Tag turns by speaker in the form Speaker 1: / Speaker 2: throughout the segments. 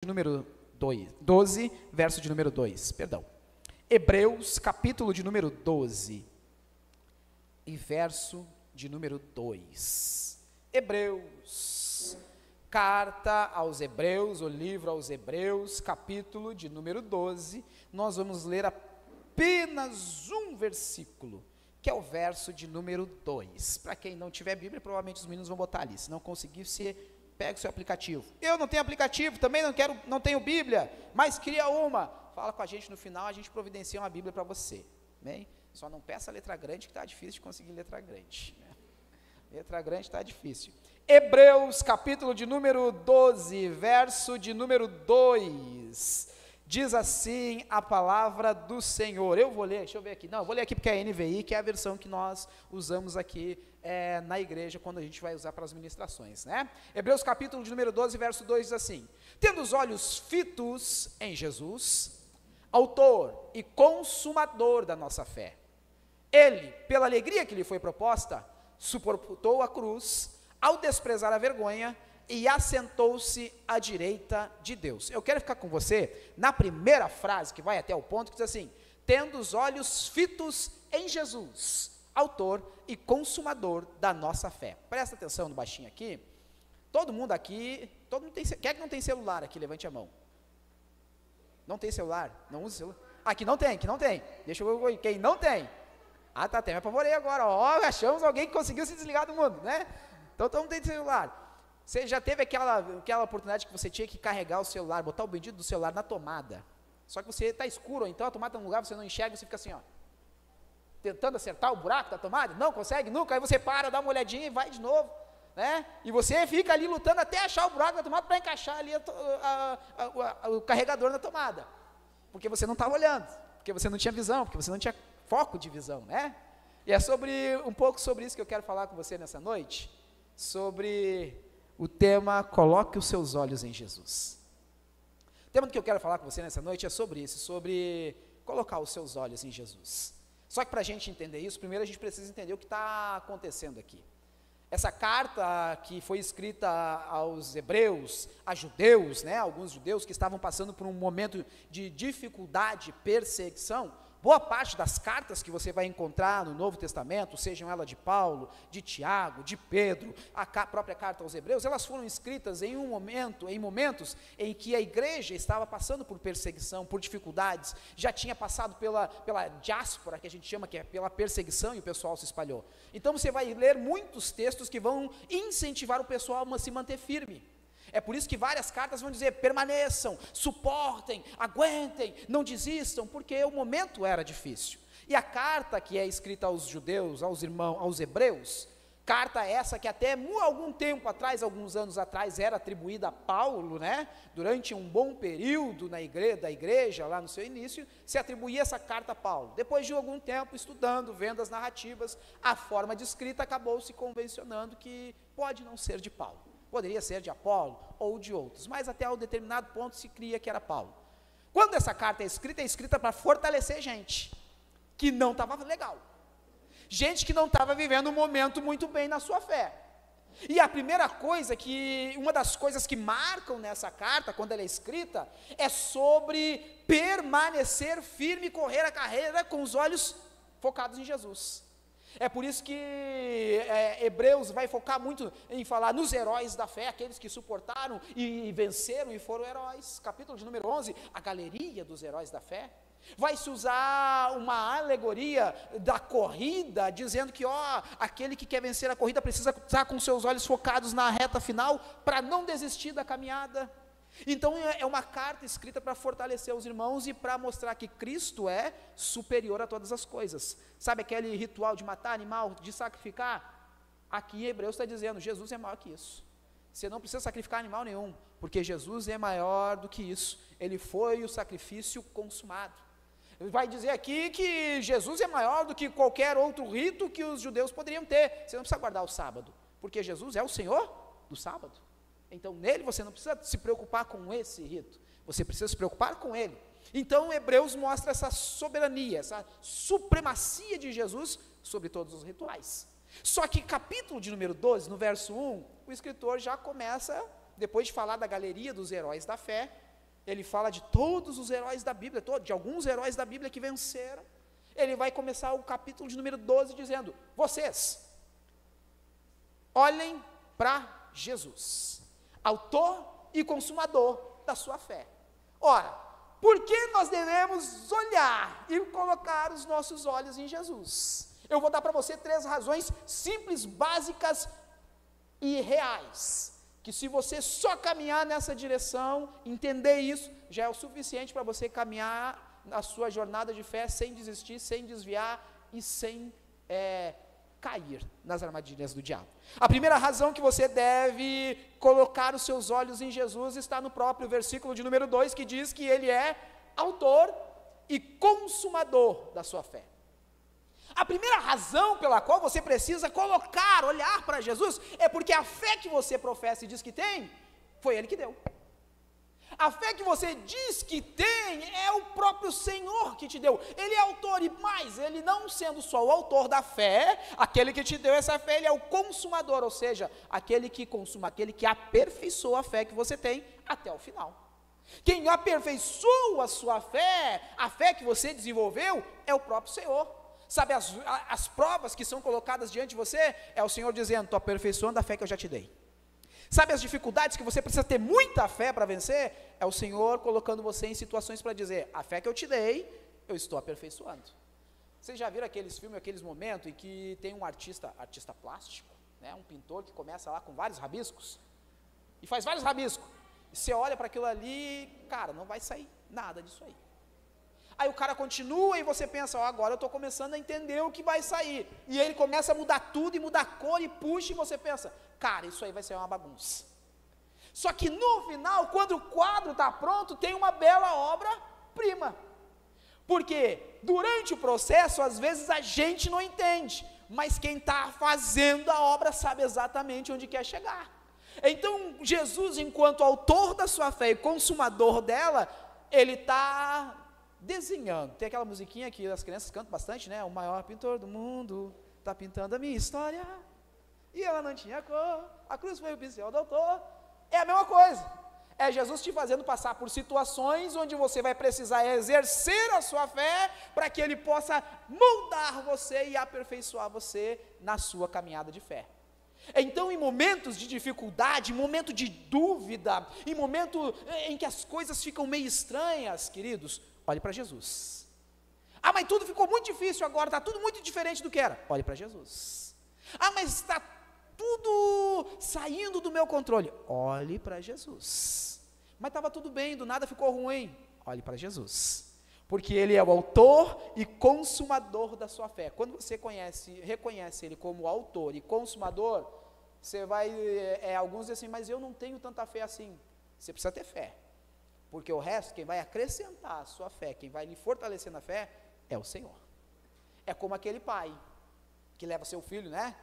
Speaker 1: número 12, verso de número 2, perdão. Hebreus, capítulo de número 12, e verso de número 2. Hebreus, carta aos Hebreus, o livro aos Hebreus, capítulo de número 12, nós vamos ler apenas um versículo, que é o verso de número 2. Para quem não tiver Bíblia, provavelmente os meninos vão botar ali, se não conseguir, você pega o seu aplicativo. Eu não tenho aplicativo, também não tenho Bíblia, mas cria uma. Fala com a gente no final, a gente providencia uma Bíblia para você. Bem? Só não peça letra grande, que está difícil de conseguir letra grande. Né? Letra grande está difícil. Hebreus, capítulo de número 12, verso de número 2. Diz assim a palavra do Senhor. Eu vou ler, deixa eu ver aqui. Não, eu vou ler aqui porque é a NVI, que é a versão que nós usamos aqui na igreja, quando a gente vai usar para as ministrações, né? Hebreus capítulo de número 12, verso 2 diz assim: tendo os olhos fitos em Jesus, autor e consumador da nossa fé, ele, pela alegria que lhe foi proposta, suportou a cruz, ao desprezar a vergonha, e assentou-se à direita de Deus. Eu quero ficar com você na primeira frase, que vai até o ponto, que diz assim: tendo os olhos fitos em Jesus, autor e consumador da nossa fé. Presta atenção no baixinho aqui. Todo mundo aqui, quem é que não tem celular aqui? Levante a mão. Não tem celular? Não usa celular? Aqui não tem, Deixa eu ver, quem não tem? Ah, tá, até me apavorei agora, ó, achamos alguém que conseguiu se desligar do mundo, né? Então todo mundo tem celular. Você já teve aquela oportunidade que você tinha que carregar o celular, botar o bendito do celular na tomada, só que você está escuro, então a tomada está num lugar, você não enxerga, você fica assim, ó, tentando acertar o buraco da tomada, não consegue nunca, aí você para, dá uma olhadinha e vai de novo, né? E você fica ali lutando até achar o buraco da tomada para encaixar ali o carregador na tomada, porque você não estava olhando, porque você não tinha visão, porque você não tinha foco de visão, né? E é um pouco sobre isso que eu quero falar com você nessa noite, sobre o tema Coloque os seus olhos em Jesus. O tema que eu quero falar com você nessa noite é sobre isso, sobre colocar os seus olhos em Jesus. Só que para a gente entender isso, primeiro a gente precisa entender o que está acontecendo aqui. Essa carta que foi escrita aos hebreus, a judeus, né, alguns judeus que estavam passando por um momento de dificuldade, perseguição, boa parte das cartas que você vai encontrar no Novo Testamento, sejam elas de Paulo, de Tiago, de Pedro, a própria carta aos Hebreus, elas foram escritas em momentos em que a igreja estava passando por perseguição, por dificuldades, já tinha passado pela diáspora, que a gente chama, que é pela perseguição, e o pessoal se espalhou. Então você vai ler muitos textos que vão incentivar o pessoal a se manter firme. É por isso que várias cartas vão dizer: permaneçam, suportem, aguentem, não desistam, porque o momento era difícil. E a carta que é escrita aos judeus, aos irmãos, aos hebreus, carta essa que até algum tempo atrás, alguns anos atrás, era atribuída a Paulo, né? Durante um bom período da igreja, lá no seu início, se atribuía essa carta a Paulo. Depois de algum tempo, estudando, vendo as narrativas, a forma de escrita acabou se convencionando que pode não ser de Paulo. Poderia ser de Apolo ou de outros, mas até um determinado ponto se cria que era Paulo. Quando essa carta é escrita para fortalecer gente que não estava legal, gente que não estava vivendo um momento muito bem na sua fé. E a primeira coisa uma das coisas que marcam nessa carta, quando ela é escrita, é sobre permanecer firme e correr a carreira com os olhos focados em Jesus. É por isso que Hebreus vai focar muito em falar nos heróis da fé, aqueles que suportaram e venceram e foram heróis. Capítulo de número 11, a galeria dos heróis da fé. Vai se usar uma alegoria da corrida, dizendo que aquele que quer vencer a corrida precisa estar com seus olhos focados na reta final, para não desistir da caminhada. Então é uma carta escrita para fortalecer os irmãos e para mostrar que Cristo é superior a todas as coisas. Sabe aquele ritual de matar animal, de sacrificar? Aqui em Hebreus está dizendo: Jesus é maior que isso. Você não precisa sacrificar animal nenhum, porque Jesus é maior do que isso. Ele foi o sacrifício consumado. Ele vai dizer aqui que Jesus é maior do que qualquer outro rito que os judeus poderiam ter. Você não precisa guardar o sábado, porque Jesus é o Senhor do sábado. Então nele você não precisa se preocupar com esse rito, você precisa se preocupar com ele. Então Hebreus mostra essa soberania, essa supremacia de Jesus sobre todos os rituais. Só que capítulo de número 12, no verso 1, o escritor já começa, depois de falar da galeria dos heróis da fé, ele fala de todos os heróis da Bíblia, de alguns heróis da Bíblia que venceram. Ele vai começar o capítulo de número 12 dizendo: vocês, olhem para Jesus, autor e consumador da sua fé. Ora, por que nós devemos olhar e colocar os nossos olhos em Jesus? Eu vou dar para você 3 razões simples, básicas e reais, que se você só caminhar nessa direção, entender isso, já é o suficiente para você caminhar a sua jornada de fé sem desistir, sem desviar e sem cair nas armadilhas do diabo. A primeira razão que você deve colocar os seus olhos em Jesus está no próprio versículo de número 2, que diz que ele é autor e consumador da sua fé. A primeira razão pela qual você precisa olhar para Jesus, é porque a fé que você professa e diz que tem, foi Ele que deu. A fé que você diz que tem, é o próprio Senhor que te deu. Ele é autor, e mais, Ele não sendo só o autor da fé, aquele que te deu essa fé, Ele é o consumador, ou seja, aquele que consuma, aquele que aperfeiçoa a fé que você tem até o final. Quem aperfeiçoa a sua fé, a fé que você desenvolveu, é o próprio Senhor. Sabe as provas que são colocadas diante de você? É o Senhor dizendo: estou aperfeiçoando a fé que eu já te dei. Sabe as dificuldades que você precisa ter muita fé para vencer? É o Senhor colocando você em situações para dizer: a fé que eu te dei, eu estou aperfeiçoando. Vocês já viram aqueles filmes, aqueles momentos em que tem um artista plástico, né, um pintor que começa lá com vários rabiscos, e faz vários rabiscos, e você olha para aquilo ali, cara, não vai sair nada disso aí. Aí o cara continua e você pensa: agora eu estou começando a entender o que vai sair. E ele começa a mudar tudo, e muda a cor, e puxa, e você pensa: cara, isso aí vai ser uma bagunça. Só que no final, quando o quadro está pronto, tem uma bela obra-prima. Porque durante o processo, às vezes a gente não entende, mas quem está fazendo a obra sabe exatamente onde quer chegar. Então, Jesus, enquanto autor da sua fé e consumador dela, ele está desenhando. Tem aquela musiquinha que as crianças cantam bastante, né? O maior pintor do mundo está pintando a minha história, e ela não tinha cor, a cruz foi o pincel do autor. É a mesma coisa, é Jesus te fazendo passar por situações onde você vai precisar exercer a sua fé, para que Ele possa moldar você e aperfeiçoar você na sua caminhada de fé. Então, em momentos de dificuldade, em momento de dúvida, em momento em que as coisas ficam meio estranhas, queridos, olhe para Jesus. Ah, mas tudo ficou muito difícil agora, está tudo muito diferente do que era. Olhe para Jesus. Ah, mas está tudo saindo do meu controle. Olhe para Jesus. Mas estava tudo bem, do nada ficou ruim. Olhe para Jesus. Porque Ele é o autor e consumador da sua fé. Quando você reconhece Ele como autor e consumador, você vai, alguns dizem assim: mas eu não tenho tanta fé assim. Você precisa ter fé. Porque o resto, quem vai acrescentar a sua fé, quem vai lhe fortalecer na fé, é o Senhor. É como aquele pai que leva seu filho, né,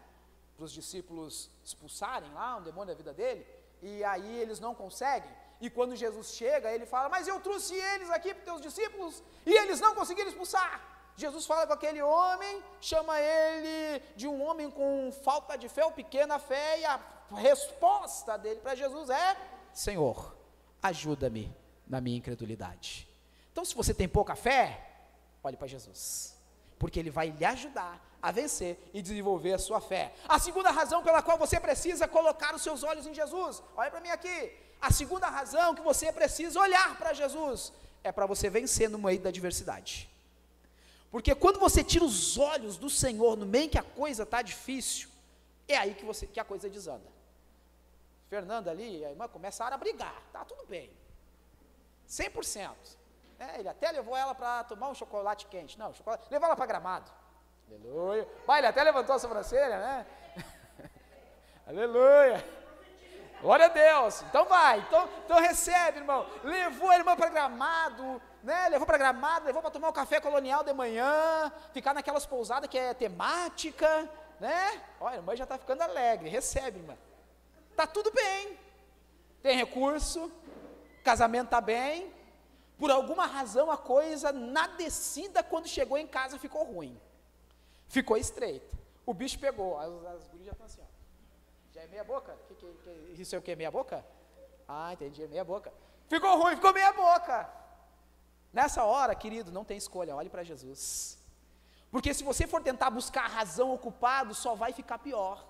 Speaker 1: para os discípulos expulsarem lá um demônio da vida dele, e aí eles não conseguem, e quando Jesus chega, ele fala: mas eu trouxe eles aqui para os teus discípulos, e eles não conseguiram expulsar. Jesus fala com aquele homem, chama ele de um homem com falta de fé ou pequena fé, e a resposta dele para Jesus é: Senhor, ajuda-me na minha incredulidade. Então, se você tem pouca fé, olhe para Jesus, porque Ele vai lhe ajudar a vencer e desenvolver a sua fé. A segunda razão pela qual você precisa colocar os seus olhos em Jesus, olha para mim aqui, a segunda razão que você precisa olhar para Jesus, é para você vencer no meio da adversidade. Porque quando você tira os olhos do Senhor no meio que a coisa está difícil, é aí que a coisa desanda. Fernanda ali, a irmã, começaram a brigar, tá tudo bem, 100%, ele até levou ela para tomar um chocolate quente, levou ela para Gramado, aleluia, ele até levantou a sobrancelha, né, aleluia, glória a Deus, então vai, então recebe, irmão, levou a irmã para Gramado, né, levou para tomar um café colonial de manhã, ficar naquelas pousadas que é temática, né, a irmã já está ficando alegre, recebe, irmã, está tudo bem, tem recurso, casamento está bem, por alguma razão a coisa na descida, quando chegou em casa, ficou ruim, ficou estreita, o bicho pegou, as gurias já estão assim, ó. Já é meia boca? Isso é o que, meia boca? Ah, entendi, é meia boca. Ficou ruim, ficou meia boca. Nessa hora, querido, não tem escolha, olhe para Jesus. Porque se você for tentar buscar a razão, o culpado, só vai ficar pior.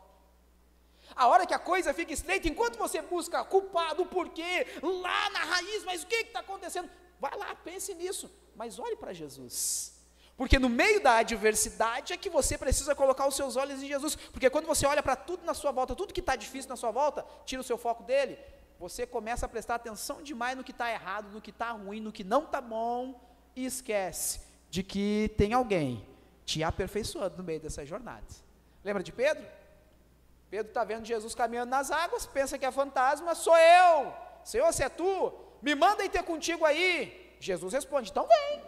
Speaker 1: A hora que a coisa fica estreita, enquanto você busca culpado, o porquê, lá na raiz, mas o que está acontecendo? Vai lá, pense nisso, mas olhe para Jesus. Porque no meio da adversidade é que você precisa colocar os seus olhos em Jesus. Porque quando você olha para tudo na sua volta, tudo que está difícil na sua volta, tira o seu foco dele, você começa a prestar atenção demais no que está errado, no que está ruim, no que não está bom, e esquece de que tem alguém te aperfeiçoando no meio dessa jornada. Lembra de Pedro? Pedro está vendo Jesus caminhando nas águas, pensa que é fantasma, sou eu. Senhor, se é tu, me manda ir ter contigo aí. Jesus responde, então vem.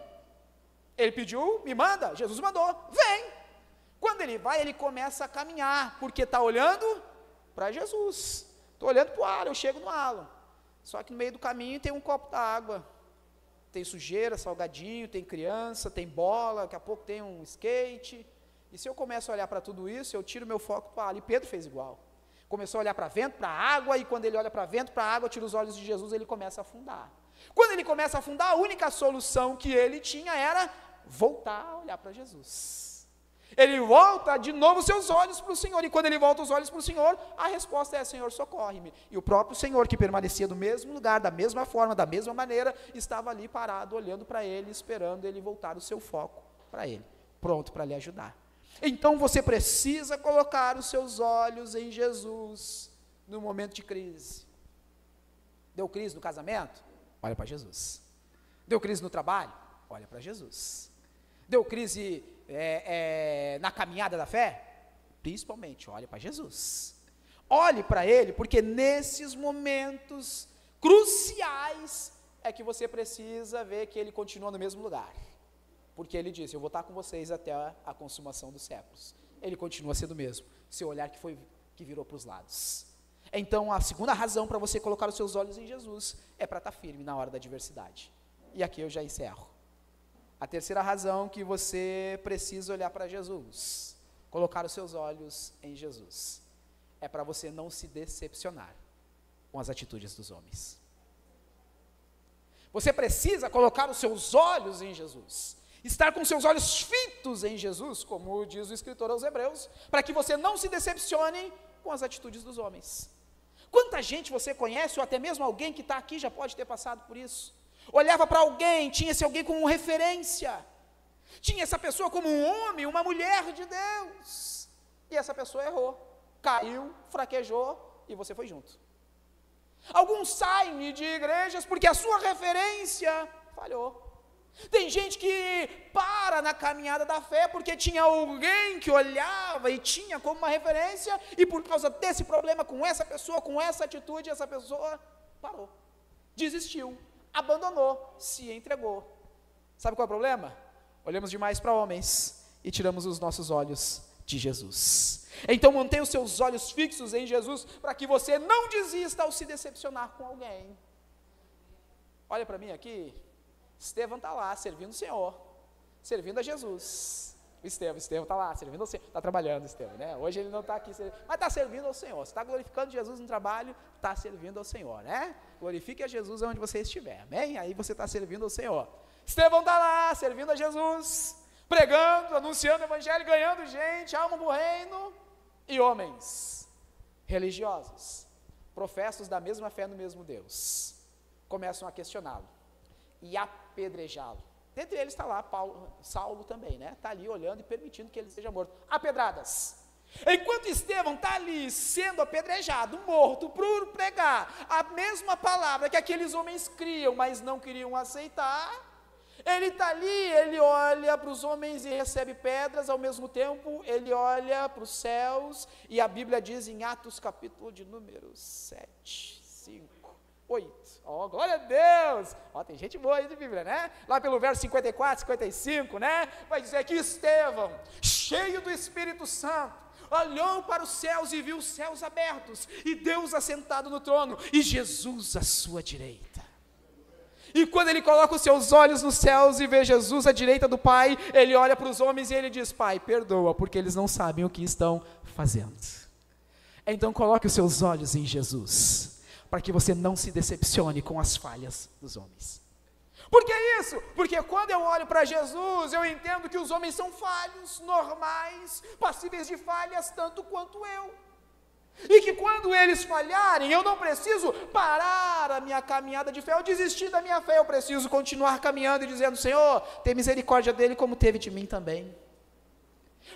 Speaker 1: Ele pediu, me manda, Jesus mandou, vem. Quando ele vai, ele começa a caminhar, porque está olhando para Jesus. Estou olhando para o halo, eu chego no halo. Só que no meio do caminho tem um copo d'água. Tem sujeira, salgadinho, tem criança, tem bola, daqui a pouco tem um skate. E se eu começo a olhar para tudo isso, eu tiro meu foco para o halo. E Pedro fez igual. Começou a olhar para vento, para água, e quando ele olha para vento, para água, tira os olhos de Jesus, ele começa a afundar. Quando ele começa a afundar, a única solução que ele tinha era voltar a olhar para Jesus. Ele volta de novo seus olhos para o Senhor, e quando ele volta os olhos para o Senhor, a resposta é, Senhor, socorre-me. E o próprio Senhor, que permanecia do mesmo lugar, da mesma forma, da mesma maneira, estava ali parado, olhando para ele, esperando ele voltar o seu foco para ele, pronto para lhe ajudar. Então você precisa colocar os seus olhos em Jesus, no momento de crise. Deu crise no casamento? Olha para Jesus. Deu crise no trabalho? Olha para Jesus. Deu crise na caminhada da fé? Principalmente, olhe para Jesus. Olhe para Ele, porque nesses momentos cruciais é que você precisa ver que Ele continua no mesmo lugar. Porque Ele disse, eu vou estar com vocês até a consumação dos séculos. Ele continua sendo o mesmo, seu olhar que virou para os lados. Então, a segunda razão para você colocar os seus olhos em Jesus é para estar firme na hora da adversidade. E aqui eu já encerro. A terceira razão que você precisa olhar para Jesus, colocar os seus olhos em Jesus, é para você não se decepcionar com as atitudes dos homens. Você precisa colocar os seus olhos em Jesus, estar com seus olhos fitos em Jesus, como diz o escritor aos Hebreus, para que você não se decepcione com as atitudes dos homens. Quanta gente você conhece, ou até mesmo alguém que está aqui já pode ter passado por isso? Olhava para alguém, tinha esse alguém como referência, tinha essa pessoa como um homem, uma mulher de Deus, e essa pessoa errou, caiu, fraquejou, e você foi junto. Alguns saem de igrejas porque a sua referência falhou. Tem gente que para na caminhada da fé porque tinha alguém que olhava e tinha como uma referência, e por causa desse problema com essa pessoa, com essa atitude, essa pessoa parou, desistiu, abandonou, se entregou. Sabe qual é o problema? Olhamos demais para homens e tiramos os nossos olhos de Jesus. Então mantenha os seus olhos fixos em Jesus, para que você não desista ao se decepcionar com alguém. Olha para mim aqui, Estevão está lá, servindo o Senhor, servindo a Jesus. O Estevão está lá, servindo ao Senhor, está trabalhando, Estevão, né? Hoje ele não está aqui, mas está servindo ao Senhor. Você está glorificando Jesus no trabalho, está servindo ao Senhor, né? Glorifique a Jesus onde você estiver, amém? Aí você está servindo ao Senhor. Estevão está lá, servindo a Jesus, pregando, anunciando o evangelho, ganhando gente, alma do reino, e homens religiosos, professos da mesma fé no mesmo Deus, começam a questioná-lo e apedrejá-lo. Dentre eles está lá Saulo também, né? Está ali olhando e permitindo que ele seja morto, a pedradas. Enquanto Estevão está ali sendo apedrejado, morto, por pregar a mesma palavra que aqueles homens criam, mas não queriam aceitar, ele está ali, ele olha para os homens e recebe pedras, ao mesmo tempo ele olha para os céus, e a Bíblia diz em Atos capítulo de número 7, 5, 8, glória a Deus, tem gente boa aí de Bíblia, né? Lá pelo verso 54, 55, né? Vai dizer que Estevão, cheio do Espírito Santo, olhou para os céus e viu os céus abertos, e Deus assentado no trono, e Jesus à sua direita. E quando ele coloca os seus olhos nos céus e vê Jesus à direita do Pai, ele olha para os homens e ele diz, Pai, perdoa, porque eles não sabem o que estão fazendo. Então coloque os seus olhos em Jesus, para que você não se decepcione com as falhas dos homens. Por que isso? Porque quando eu olho para Jesus, eu entendo que os homens são falhos, normais, passíveis de falhas tanto quanto eu. E que quando eles falharem, eu não preciso parar a minha caminhada de fé, ou desistir da minha fé, eu preciso continuar caminhando e dizendo: Senhor, tem misericórdia dele como teve de mim também.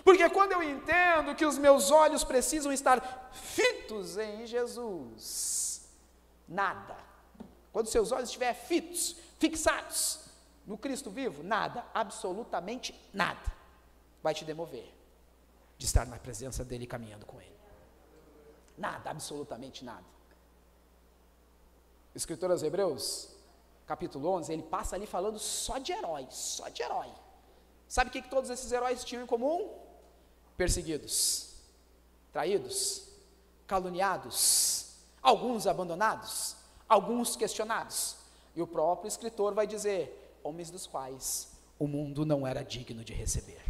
Speaker 1: Porque quando eu entendo que os meus olhos precisam estar fitos em Jesus, nada, quando seus olhos estiverem fitos, fixados no Cristo vivo, nada, absolutamente nada, vai te demover de estar na presença dele, caminhando com ele. Nada, absolutamente nada. O escritor aos Hebreus, capítulo 11, ele passa ali falando só de heróis, só de herói. Sabe o que todos esses heróis tinham em comum? Perseguidos, traídos, caluniados, alguns abandonados, alguns questionados. E o próprio escritor vai dizer: homens dos quais o mundo não era digno de receber.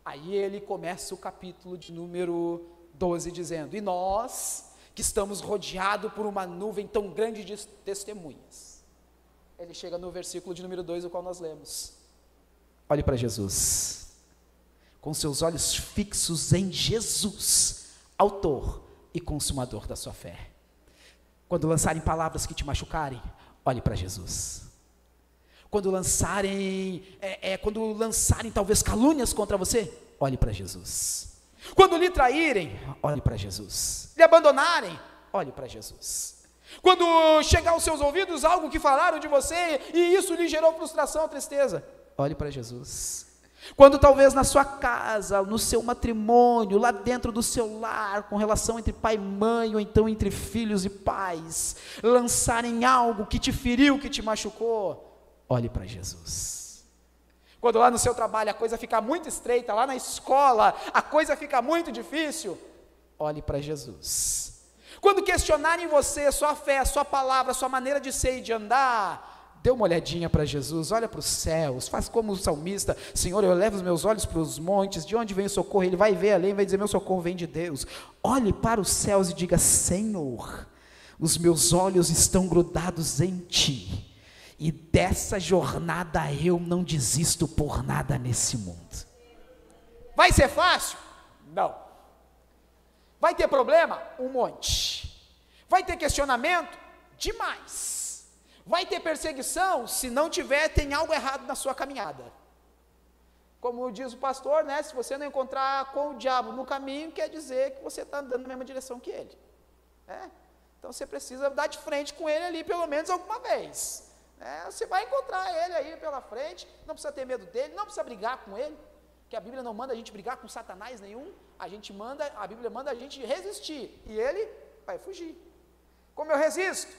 Speaker 1: Aí ele começa o capítulo de número 12 dizendo: e nós, que estamos rodeados por uma nuvem tão grande de testemunhas. Ele chega no versículo de número 2, o qual nós lemos. Olhe para Jesus, com seus olhos fixos em Jesus, autor e consumador da sua fé. Quando lançarem palavras que te machucarem, olhe para Jesus. Quando lançarem talvez calúnias contra você, olhe para Jesus. Quando lhe traírem, olhe para Jesus. Lhe abandonarem, olhe para Jesus. Quando chegar aos seus ouvidos algo que falaram de você e isso lhe gerou frustração ou tristeza, olhe para Jesus. Quando talvez na sua casa, no seu matrimônio, lá dentro do seu lar, com relação entre pai e mãe, ou então entre filhos e pais, lançarem algo que te feriu, que te machucou, olhe para Jesus. Quando lá no seu trabalho a coisa fica muito estreita, lá na escola a coisa fica muito difícil, olhe para Jesus. Quando questionarem você, sua fé, sua palavra, sua maneira de ser e de andar, dê uma olhadinha para Jesus, olha para os céus, faz como o salmista: Senhor, eu levo os meus olhos para os montes, de onde vem o socorro? Ele vai ver além, vai dizer: meu socorro vem de Deus. Olhe para os céus e diga: Senhor, os meus olhos estão grudados em Ti, e dessa jornada eu não desisto por nada nesse mundo. Vai ser fácil? Não. Vai ter problema? Um monte. Vai ter questionamento? Demais. Vai ter perseguição? Se não tiver, tem algo errado na sua caminhada. Como diz o pastor, né? Se você não encontrar com o diabo no caminho, quer dizer que você está andando na mesma direção que ele. Então você precisa dar de frente com ele ali pelo menos alguma vez. Você vai encontrar ele aí pela frente, não precisa ter medo dele, não precisa brigar com ele, que a Bíblia não manda a gente brigar com Satanás nenhum, a Bíblia manda a gente resistir, e ele vai fugir. Como eu resisto?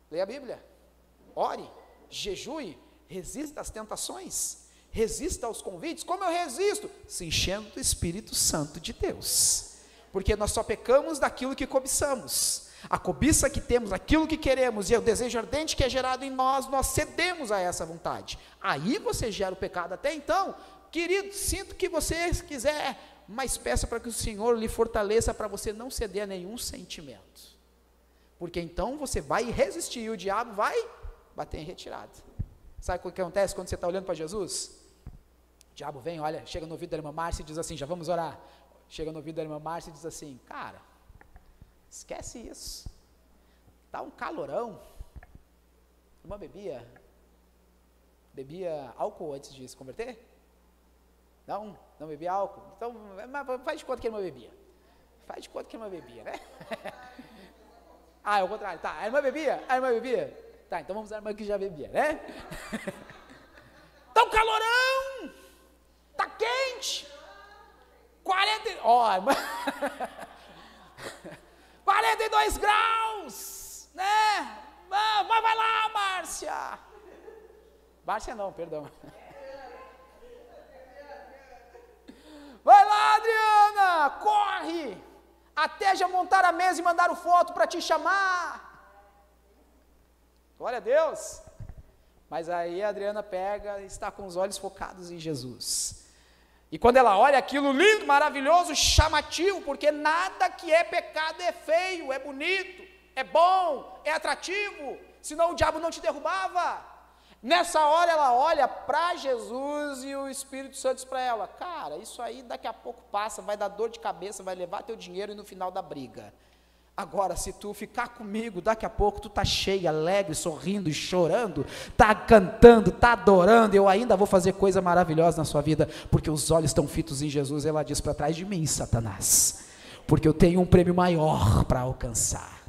Speaker 1: Leia a Bíblia, ore, jejue, resista às tentações, resista aos convites. Como eu resisto? Se enchendo do Espírito Santo de Deus, porque nós só pecamos daquilo que cobiçamos. A cobiça que temos, aquilo que queremos, e o desejo ardente que é gerado em nós, nós cedemos a essa vontade. Aí você gera o pecado. Até então, querido, sinto que você quiser, mas peça para que o Senhor lhe fortaleça para você não ceder a nenhum sentimento. Porque então você vai resistir e o diabo vai bater em retirada. Sabe o que acontece quando você está olhando para Jesus? O diabo vem, olha, chega no ouvido da irmã Márcia e diz assim: já vamos orar. Chega no ouvido da irmã Márcia e diz assim: cara, esquece isso, está um calorão. Irmã bebia álcool antes de se converter? Não bebia álcool? Então faz de conta que a irmã bebia. Faz de conta que a irmã bebia, né? É o contrário, tá, a irmã bebia? Tá, então vamos usar a irmã que já bebia, né? Tá um calorão, tá quente, 42 graus, né? Mas vai lá, Márcia. Márcia não, perdão. Vai lá, Adriana, corre, até já montar a mesa e mandaram foto para te chamar. Glória a Deus. Mas aí a Adriana pega e está com os olhos focados em Jesus. E quando ela olha aquilo lindo, maravilhoso, chamativo, porque nada que é pecado é feio, é bonito. é bom, é atrativo, senão o diabo não te derrubava. Nessa hora ela olha para Jesus e o Espírito Santo diz para ela: cara, isso aí daqui a pouco passa, vai dar dor de cabeça, vai levar teu dinheiro e no final da briga. Agora, se tu ficar comigo, daqui a pouco tu tá cheia, alegre, sorrindo e chorando, tá cantando, tá adorando, eu ainda vou fazer coisa maravilhosa na sua vida, porque os olhos estão fitos em Jesus. Ela diz: para trás de mim, Satanás, porque eu tenho um prêmio maior para alcançar.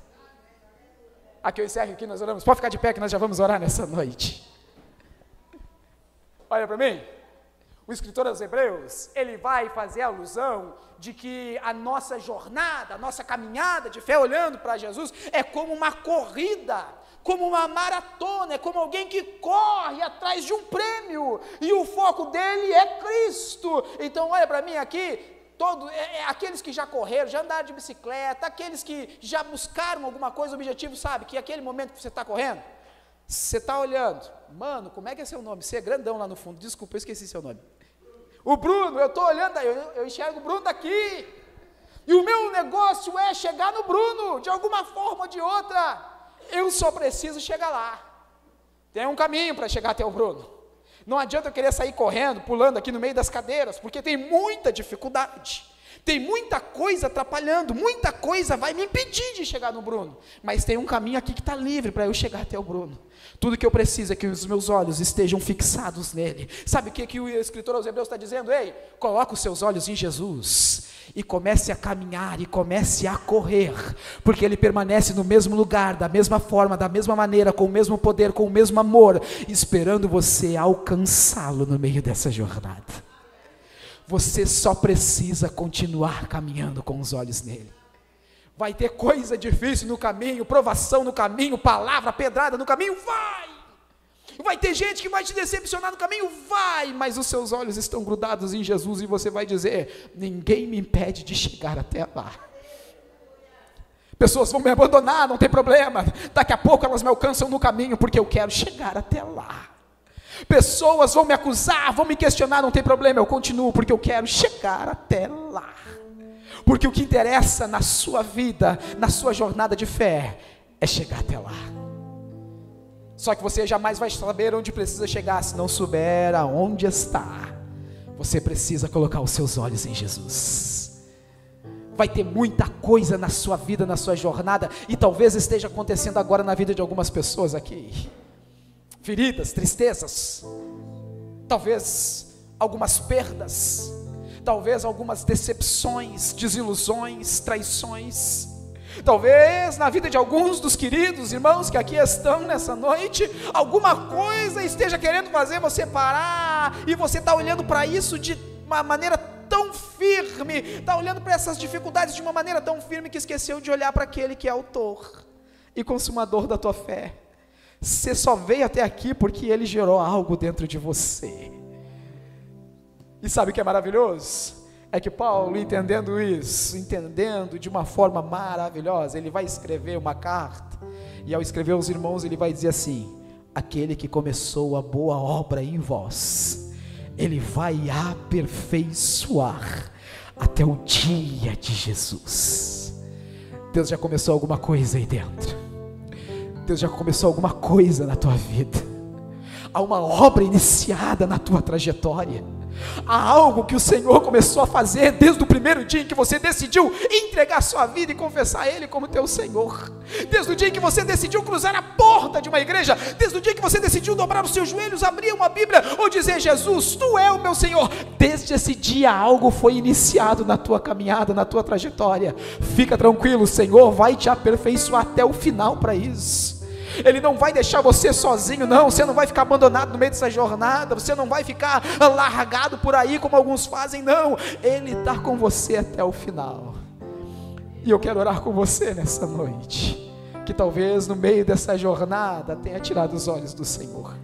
Speaker 1: Aqui eu encerro, aqui nós oramos. Pode ficar de pé que nós já vamos orar nessa noite. Olha para mim, o escritor aos Hebreus, ele vai fazer alusão de que a nossa jornada, a nossa caminhada de fé olhando para Jesus é como uma corrida, como uma maratona, é como alguém que corre atrás de um prêmio, e o foco dele é Cristo. Então olha para mim aqui, aqueles que já correram, já andaram de bicicleta, aqueles que já buscaram alguma coisa, objetivo, sabe, que aquele momento que você está correndo, você está olhando, mano, como é que é seu nome? Você é grandão lá no fundo, desculpa, eu esqueci seu nome. O Bruno, eu estou olhando, eu enxergo o Bruno daqui, e o meu negócio é chegar no Bruno, de alguma forma ou de outra, eu só preciso chegar lá, tem um caminho para chegar até o Bruno, não adianta eu querer sair correndo, pulando aqui no meio das cadeiras, porque tem muita dificuldade, tem muita coisa atrapalhando, muita coisa vai me impedir de chegar no Bruno, mas tem um caminho aqui que está livre para eu chegar até o Bruno. Tudo que eu preciso é que os meus olhos estejam fixados nele. Sabe o que o escritor aos Hebreus está dizendo? Ei, coloca os seus olhos em Jesus e comece a caminhar e comece a correr, porque ele permanece no mesmo lugar, da mesma forma, da mesma maneira, com o mesmo poder, com o mesmo amor, esperando você alcançá-lo no meio dessa jornada. Você só precisa continuar caminhando com os olhos nele. Vai ter coisa difícil no caminho, provação no caminho, palavra, pedrada no caminho, vai ter gente que vai te decepcionar no caminho, mas os seus olhos estão grudados em Jesus e você vai dizer: ninguém me impede de chegar até lá. Pessoas vão me abandonar, não tem problema, daqui a pouco elas me alcançam no caminho, porque eu quero chegar até lá. Pessoas vão me acusar, vão me questionar, não tem problema, eu continuo, porque eu quero chegar até lá. Porque o que interessa na sua vida, na sua jornada de fé, é chegar até lá. Só que você jamais vai saber onde precisa chegar, se não souber aonde está. Você precisa colocar os seus olhos em Jesus. Vai ter muita coisa na sua vida, na sua jornada, e talvez esteja acontecendo agora na vida de algumas pessoas aqui. Feridas, tristezas, talvez algumas perdas, talvez algumas decepções, desilusões, traições, talvez na vida de alguns dos queridos irmãos que aqui estão nessa noite, alguma coisa esteja querendo fazer você parar, e você está olhando para isso de uma maneira tão firme, está olhando para essas dificuldades de uma maneira tão firme, que esqueceu de olhar para aquele que é autor e consumador da tua fé. Você só veio até aqui porque ele gerou algo dentro de você. E sabe o que é maravilhoso? É que Paulo, entendendo isso, entendendo de uma forma maravilhosa, ele vai escrever uma carta, e ao escrever aos irmãos ele vai dizer assim: aquele que começou a boa obra em vós, ele vai aperfeiçoar até o dia de Jesus. Deus já começou alguma coisa aí dentro, Deus já começou alguma coisa na tua vida, há uma obra iniciada na tua trajetória, há algo que o Senhor começou a fazer desde o primeiro dia em que você decidiu entregar sua vida e confessar Ele como teu Senhor, desde o dia em que você decidiu cruzar a porta de uma igreja, desde o dia que você decidiu dobrar os seus joelhos, abrir uma Bíblia ou dizer: Jesus, Tu é o meu Senhor. Desde esse dia algo foi iniciado na tua caminhada, na tua trajetória. Fica tranquilo, o Senhor vai te aperfeiçoar até o final para isso. Ele não vai deixar você sozinho, não. Você não vai ficar abandonado no meio dessa jornada, você não vai ficar largado por aí como alguns fazem, não. Ele está com você até o final. E eu quero orar com você nessa noite, que talvez no meio dessa jornada tenha tirado os olhos do Senhor.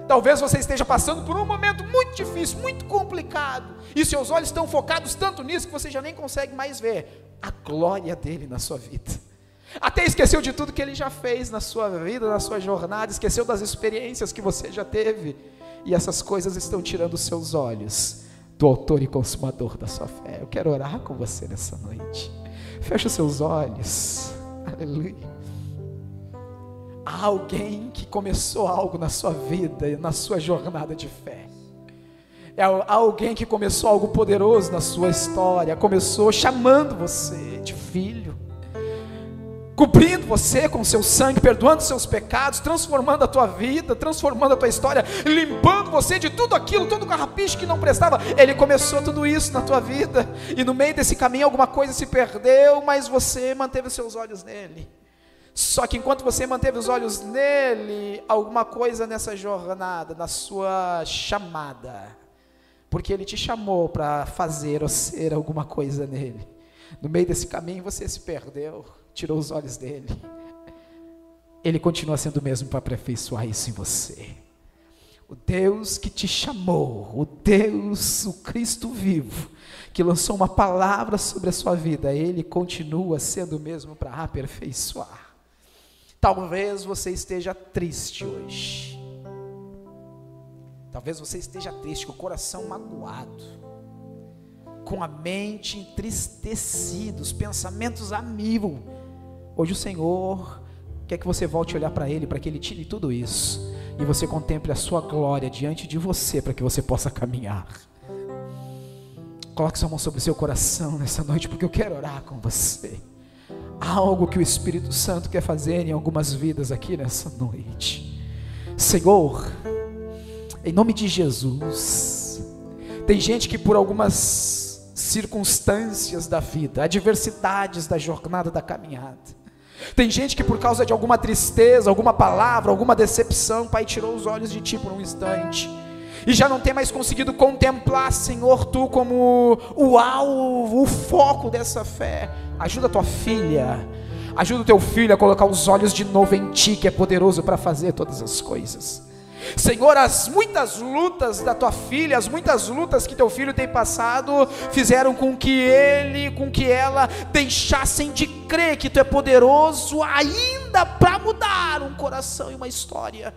Speaker 1: Talvez você esteja passando por um momento muito difícil, muito complicado, e seus olhos estão focados tanto nisso que você já nem consegue mais ver a glória dele na sua vida. Até esqueceu de tudo que Ele já fez na sua vida, na sua jornada, esqueceu das experiências que você já teve, e essas coisas estão tirando os seus olhos do autor e consumador da sua fé. Eu quero orar com você nessa noite. Feche os seus olhos, aleluia. Há alguém que começou algo na sua vida, na sua jornada de fé. Há alguém que começou algo poderoso na sua história, começou chamando você de filho, cobrindo você com seu sangue, perdoando seus pecados, transformando a tua vida, transformando a tua história, limpando você de tudo aquilo, todo carrapicho que não prestava. Ele começou tudo isso na tua vida, e no meio desse caminho alguma coisa se perdeu, mas você manteve os seus olhos nele. Só que enquanto você manteve os olhos nele, alguma coisa nessa jornada, na sua chamada, porque ele te chamou para fazer ou ser alguma coisa nele, no meio desse caminho você se perdeu, tirou os olhos dele. Ele continua sendo o mesmo para aperfeiçoar isso em você. O Deus que te chamou, o Deus, o Cristo vivo, que lançou uma palavra sobre a sua vida, ele continua sendo o mesmo para aperfeiçoar. Talvez você esteja triste hoje. Talvez você esteja triste, com o coração magoado, com a mente entristecida, os pensamentos a mil. Hoje o Senhor quer que você volte a olhar para Ele, para que Ele tire tudo isso, e você contemple a sua glória diante de você, para que você possa caminhar. Coloque sua mão sobre o seu coração nessa noite, porque eu quero orar com você. Há algo que o Espírito Santo quer fazer em algumas vidas aqui nessa noite. Senhor, em nome de Jesus, tem gente que por algumas circunstâncias da vida, adversidades da jornada, da caminhada, tem gente que por causa de alguma tristeza, alguma palavra, alguma decepção, Pai, tirou os olhos de Ti por um instante, e já não tem mais conseguido contemplar, Senhor, Tu como o alvo, o foco dessa fé. Ajuda a Tua filha, ajuda o Teu filho a colocar os olhos de novo em Ti, que é poderoso para fazer todas as coisas. Senhor, as muitas lutas da tua filha, as muitas lutas que teu filho tem passado, fizeram com que ele, com que ela deixassem de crer que tu é poderoso ainda para mudar um coração e uma história.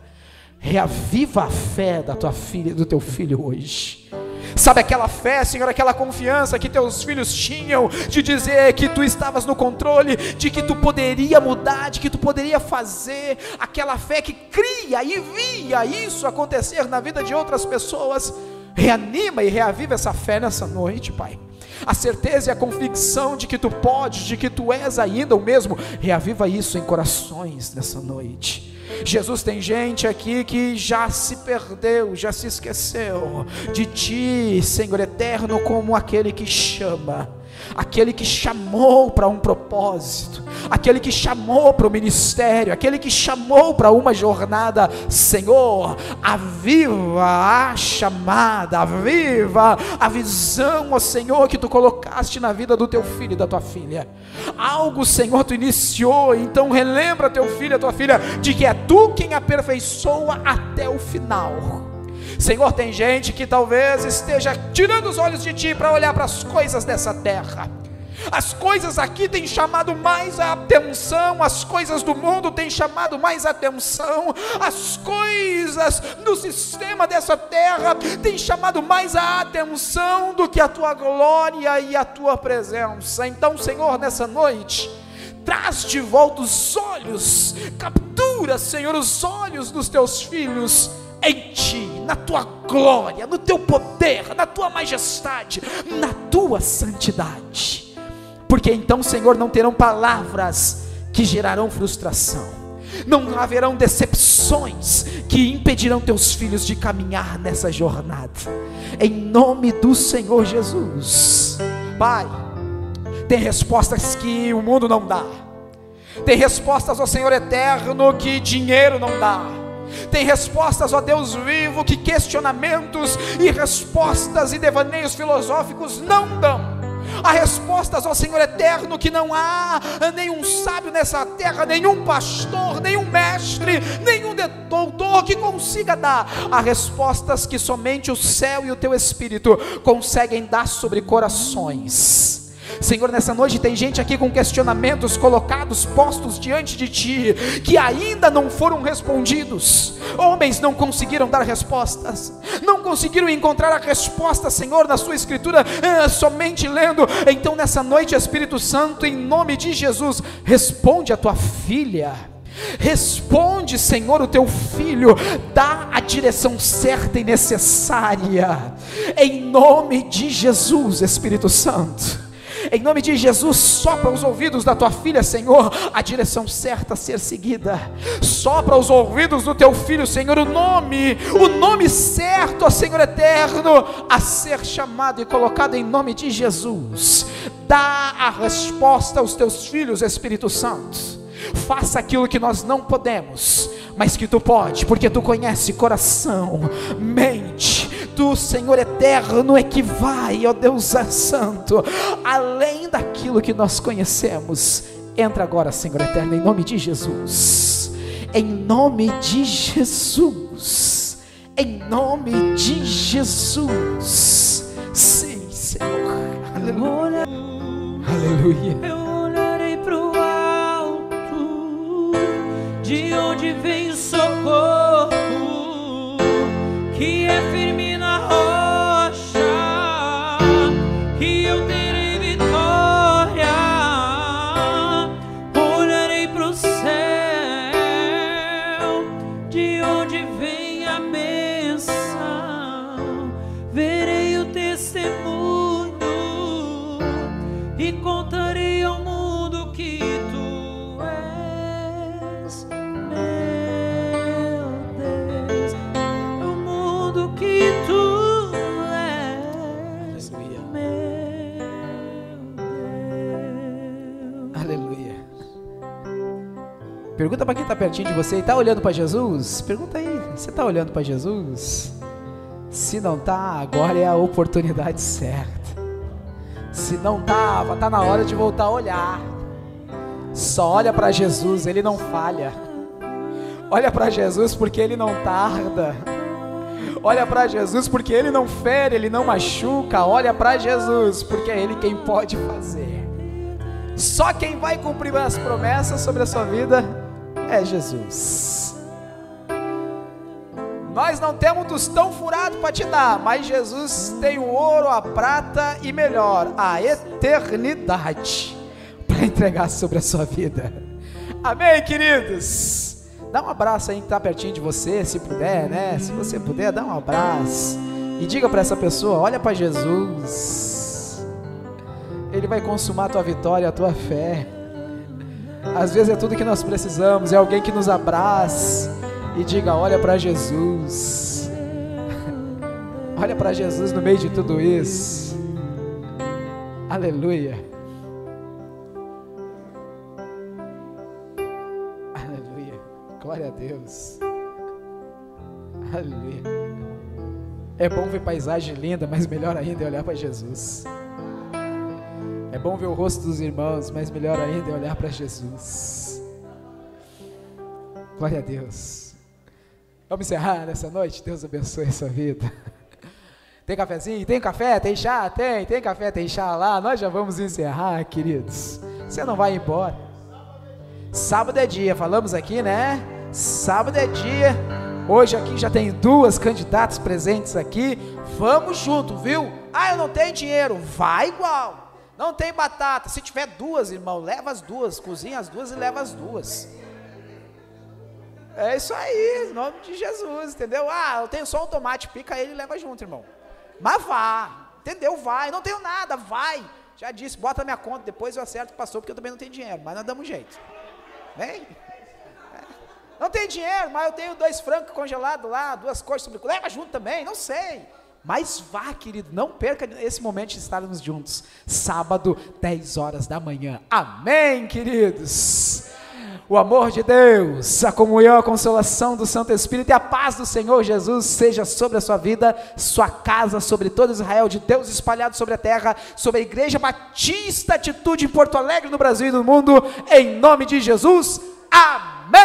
Speaker 1: Reaviva a fé da tua filha e do teu filho hoje. Sabe aquela fé, Senhor, aquela confiança que teus filhos tinham, de dizer que Tu estavas no controle, de que Tu poderia mudar, de que Tu poderia fazer, aquela fé que cria e via isso acontecer na vida de outras pessoas. Reanima e reaviva essa fé nessa noite, Pai. A certeza e a convicção de que Tu podes, de que Tu és ainda o mesmo, reaviva isso em corações nessa noite. Jesus, tem gente aqui que já se perdeu, já se esqueceu de Ti, Senhor eterno, como aquele que chama, aquele que chamou para um propósito, aquele que chamou para o ministério, aquele que chamou para uma jornada. Senhor, aviva a chamada, aviva a visão, ó Senhor, que Tu colocaste na vida do Teu filho e da Tua filha. Algo, Senhor, Tu iniciou, então relembra Teu filho e a Tua filha, de que é Tu quem aperfeiçoa até o final. Senhor, tem gente que talvez esteja tirando os olhos de Ti para olhar para as coisas dessa terra. As coisas aqui têm chamado mais a atenção, as coisas do mundo têm chamado mais a atenção, as coisas do sistema dessa terra têm chamado mais a atenção do que a Tua glória e a Tua presença. Então, Senhor, nessa noite, traz de volta os olhos, captura, Senhor, os olhos dos Teus filhos em Ti, na Tua glória, no Teu poder, na Tua majestade, na Tua santidade. Porque então, Senhor, não terão palavras que gerarão frustração, não haverão decepções que impedirão Teus filhos de caminhar nessa jornada, em nome do Senhor Jesus. Pai, tem respostas que o mundo não dá, tem respostas, ó Senhor eterno, que dinheiro não dá, tem respostas, ó Deus vivo, que questionamentos e respostas e devaneios filosóficos não dão. Há respostas, ó Senhor eterno, que não há nenhum sábio nessa terra, nenhum pastor, nenhum mestre, nenhum doutor que consiga dar. Há respostas que somente o céu e o Teu Espírito conseguem dar sobre corações. Senhor, nessa noite tem gente aqui com questionamentos colocados, postos diante de Ti, que ainda não foram respondidos. Homens não conseguiram dar respostas, não conseguiram encontrar a resposta, Senhor, na Sua Escritura, somente lendo. Então nessa noite, Espírito Santo, em nome de Jesus, responde a Tua filha, Responde, Senhor, o teu filho, dá a direção certa e necessária, em nome de Jesus. Espírito Santo, em nome de Jesus, sopra os ouvidos da tua filha, Senhor, a direção certa a ser seguida. Sopra os ouvidos do teu filho, Senhor, o nome certo, ó Senhor eterno, a ser chamado e colocado em nome de Jesus. Dá a resposta aos teus filhos, Espírito Santo. Faça aquilo que nós não podemos, mas que tu pode, porque tu conhece coração, mente. Tu, Senhor eterno, é que vai, ó Deus Santo, além daquilo que nós conhecemos. Entra agora, Senhor eterno, em nome de Jesus, em nome de Jesus, em nome de Jesus. Sim, Senhor. Aleluia. Aleluia.
Speaker 2: Eu olharei pro alto, de onde vem o socorro, que é firme na rocha, que eu terei vitória. Olharei pro céu, de onde vem a bênção, verei o testemunho e contarei ao mundo que tu és, meu Deus, o mundo que tu és, meu Deus.
Speaker 1: Aleluia. Pergunta para quem está pertinho de você, está olhando para Jesus? Pergunta aí, você está olhando para Jesus? Se não está, agora é a oportunidade certa. Se não estava, está na hora de voltar a olhar. Só olha para Jesus, Ele não falha. Olha para Jesus porque Ele não tarda. Olha para Jesus porque Ele não fere, Ele não machuca. Olha para Jesus porque é Ele quem pode fazer. Só quem vai cumprir as promessas sobre a sua vida é Jesus. Nós não temos um tostão furado para te dar, mas Jesus tem o ouro, a prata e melhor, a eternidade para entregar sobre a sua vida. Amém, queridos? Dá um abraço aí que está pertinho de você, se puder, né? Se você puder, dá um abraço e diga para essa pessoa: olha para Jesus, Ele vai consumar a tua vitória, a tua fé. Às vezes é tudo que nós precisamos, é alguém que nos abrace e diga: olha para Jesus. Olha para Jesus no meio de tudo isso. Aleluia. Aleluia. Glória a Deus. Aleluia. É bom ver paisagem linda, mas melhor ainda é olhar para Jesus. É bom ver o rosto dos irmãos, mas melhor ainda é olhar para Jesus. Glória a Deus. Vamos encerrar nessa noite? Deus abençoe a sua vida. Tem cafezinho? Tem café? Tem chá? Tem café, tem chá lá. Nós já vamos encerrar, queridos. Você não vai embora. Sábado é dia, falamos aqui, né? Sábado é dia. Hoje aqui já tem 2 candidatas presentes aqui. Vamos junto, viu? Ah, eu não tenho dinheiro. Vai igual. Não tem batata. Se tiver 2, irmão, leva as 2. Cozinha as 2 e leva as 2. É isso aí, em nome de Jesus, entendeu? Ah, eu tenho só um tomate, pica ele e leva junto, irmão. Mas vá, entendeu? Vai, não tenho nada, vai. Já disse, bota na minha conta, depois eu acerto com o pastor, porque eu também não tenho dinheiro, mas nós damos jeito. Vem. Não tenho dinheiro, mas eu tenho 2 frangos congelados lá, 2 coxas sobre... Leva junto também, não sei. Mas vá, querido, não perca esse momento de estarmos juntos. Sábado, 10 horas da manhã. Amém, queridos? O amor de Deus, a comunhão, a consolação do Santo Espírito e a paz do Senhor Jesus seja sobre a sua vida, sua casa, sobre todo Israel de Deus espalhado sobre a terra, sobre a Igreja Batista Atitude em Porto Alegre, no Brasil e no mundo, em nome de Jesus. Amém.